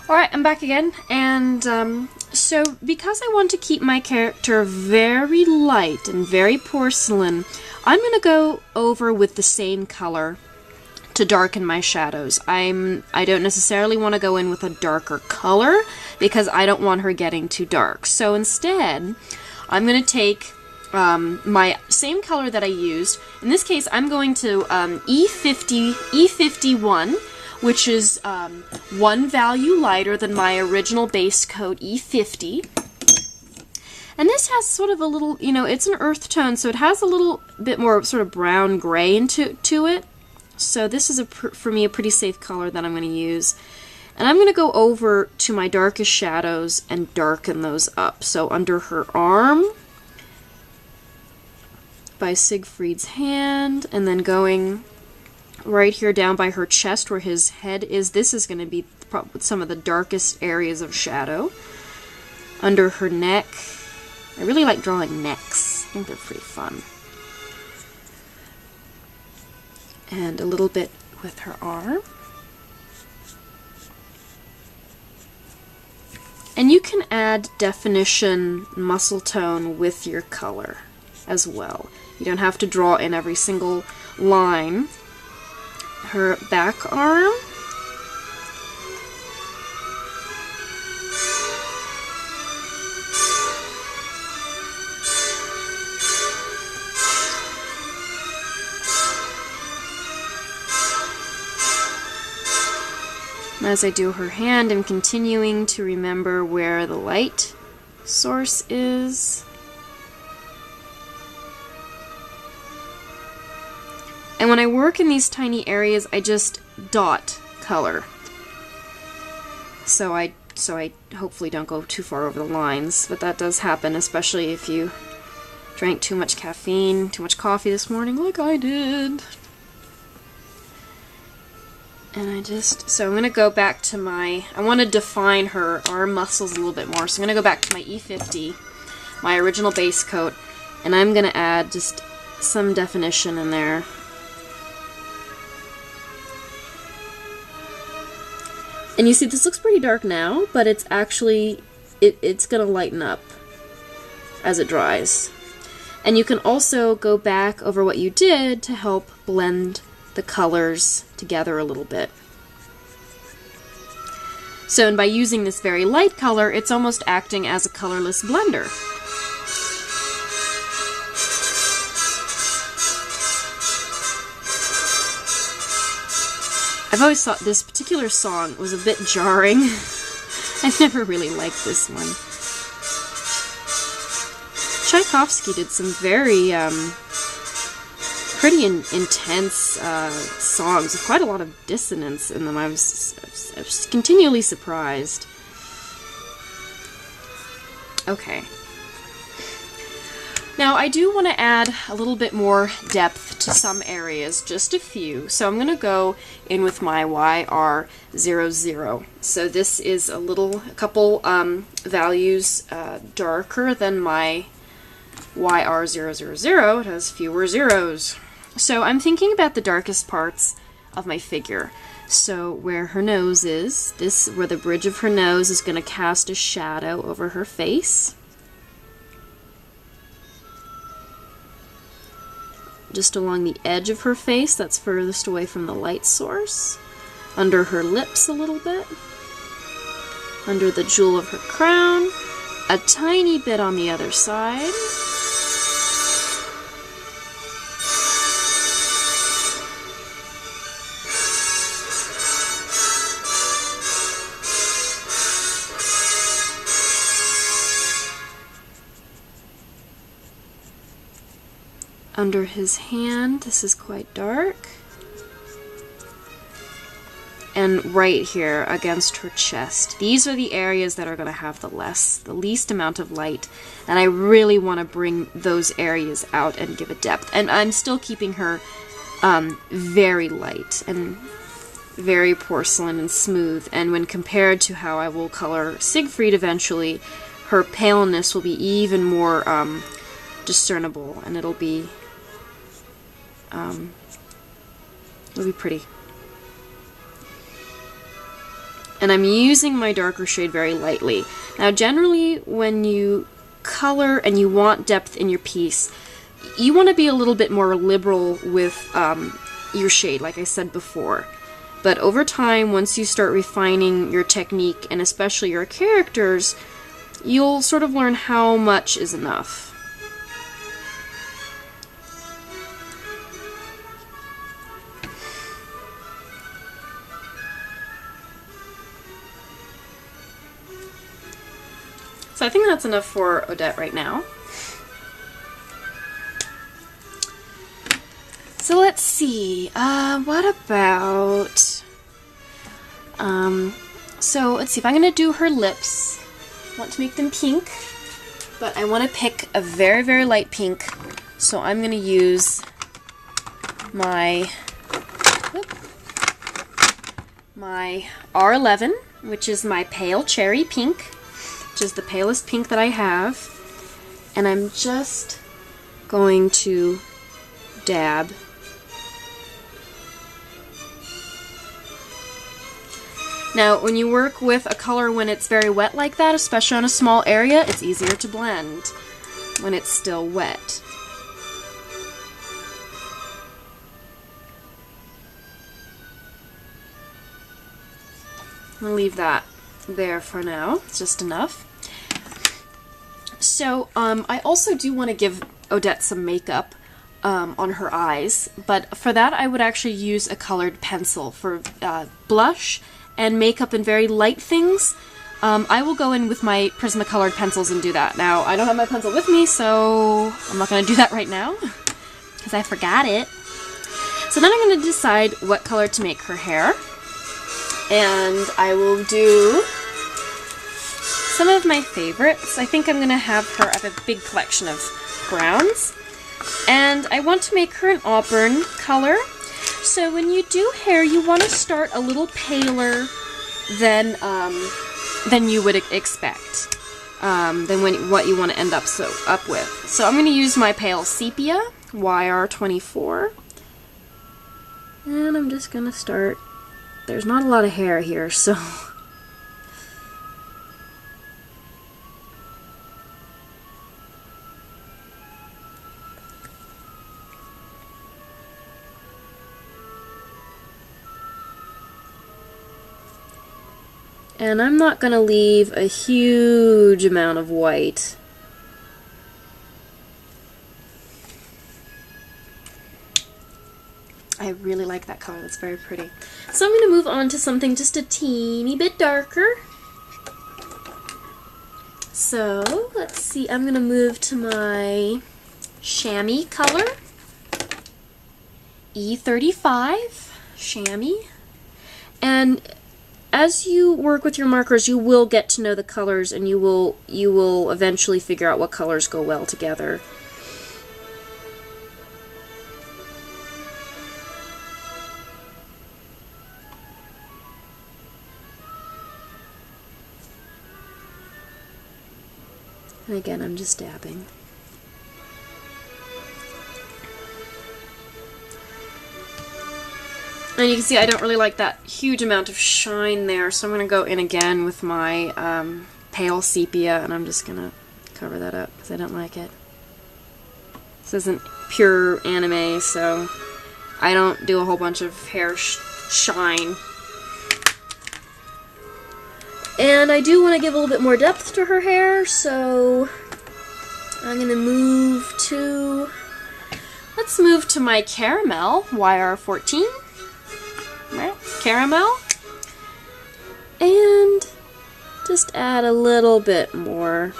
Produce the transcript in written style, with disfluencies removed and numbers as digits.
Alright, I'm back again, and so because I want to keep my character very light and very porcelain, I'm going to go over with the same color to darken my shadows. I don't necessarily want to go in with a darker color because I don't want her getting too dark. So instead, I'm going to take my same color that I used. In this case, I'm going to E51, which is one value lighter than my original base coat, E50. And this has sort of a little, you know, it's an earth tone, so it has a little bit more sort of brown gray into it. So this is, for me, a pretty safe color that I'm going to use. And I'm going to go over to my darkest shadows and darken those up. So under her arm, by Siegfried's hand, and then going right here down by her chest where his head is. This is going to be some of the darkest areas of shadow. Under her neck. I really like drawing necks. I think they're pretty fun. And a little bit with her arm. And you can add definition, muscle tone with your color as well. You don't have to draw in every single line. Her back arm. As I do her hand, I'm continuing to remember where the light source is. And when I work in these tiny areas, I just dot color. So I hopefully don't go too far over the lines, but that does happen, especially if you drank too much caffeine, too much coffee this morning, like I did. And so I'm going to go back to I want to define her arm muscles a little bit more, so I'm going to go back to my E50, my original base coat, and I'm going to add just some definition in there. And you see, this looks pretty dark now, but it's actually, it's going to lighten up as it dries. And you can also go back over what you did to help blend the colors together a little bit. So, and by using this very light color, it's almost acting as a colorless blender. I've always thought this particular song was a bit jarring. I've never really liked this one. Tchaikovsky did some very pretty intense songs with quite a lot of dissonance in them. I was continually surprised. Okay. Now, I do want to add a little bit more depth to some areas, just a few. So I'm going to go in with my YR00. So this is a couple values darker than my YR000. It has fewer zeros. So I'm thinking about the darkest parts of my figure. So where her nose is, where the bridge of her nose is going to cast a shadow over her face. Just along the edge of her face, that's furthest away from the light source. Under her lips a little bit. Under the jewel of her crown. A tiny bit on the other side. Under his hand, this is quite dark. And right here against her chest. These are the areas that are going to have the least amount of light. And I really want to bring those areas out and give it depth. And I'm still keeping her very light and very porcelain and smooth. And when compared to how I will color Siegfried eventually, her paleness will be even more discernible, and it'll be pretty. and I'm using my darker shade very lightly. Now generally when you color and you want depth in your piece, you want to be a little bit more liberal with your shade, like I said before. But over time, once you start refining your technique, and especially your characters, you'll sort of learn how much is enough. So I think that's enough for Odette right now. So let's see, what about, so let's see, if I'm going to do her lips, I want to make them pink, but I want to pick a very, very light pink, so I'm going to use my R11, which is my pale cherry pink, which is the palest pink that I have, and I'm just going to dab Now, when you work with a color when it's very wet like that, especially on a small area, it's easier to blend when it's still wet. I'm going to leave that there for now. It's just enough. So, I also do want to give Odette some makeup on her eyes, but for that I would actually use a colored pencil for blush and makeup and very light things. I will go in with my Prismacolored pencils and do that. Now, I don't have my pencil with me, so I'm not going to do that right now, because I forgot it. So then I'm going to decide what color to make her hair, and I will do some of my favorites. I think I'm going to have her, I have a big collection of browns, and I want to make her an auburn color. So when you do hair, you want to start a little paler than you would expect, than what you want to end up with. So I'm going to use my pale sepia, YR24, and I'm just going to start. There's not a lot of hair here, so and I'm not going to leave a huge amount of white. I really like that color, that's very pretty. So I'm going to move on to something just a teeny bit darker. So, let's see, I'm going to move to my chamois color, E35, chamois, and as you work with your markers, you will get to know the colors, and you will eventually figure out what colors go well together. And again, I'm just dabbing. And you can see I don't really like that huge amount of shine there, so I'm going to go in again with my pale sepia, and I'm just going to cover that up because I don't like it. This isn't pure anime, so I don't do a whole bunch of hair shine. And I do want to give a little bit more depth to her hair, so I'm going to move to, let's move to my caramel, YR14. Caramel, and just add a little bit more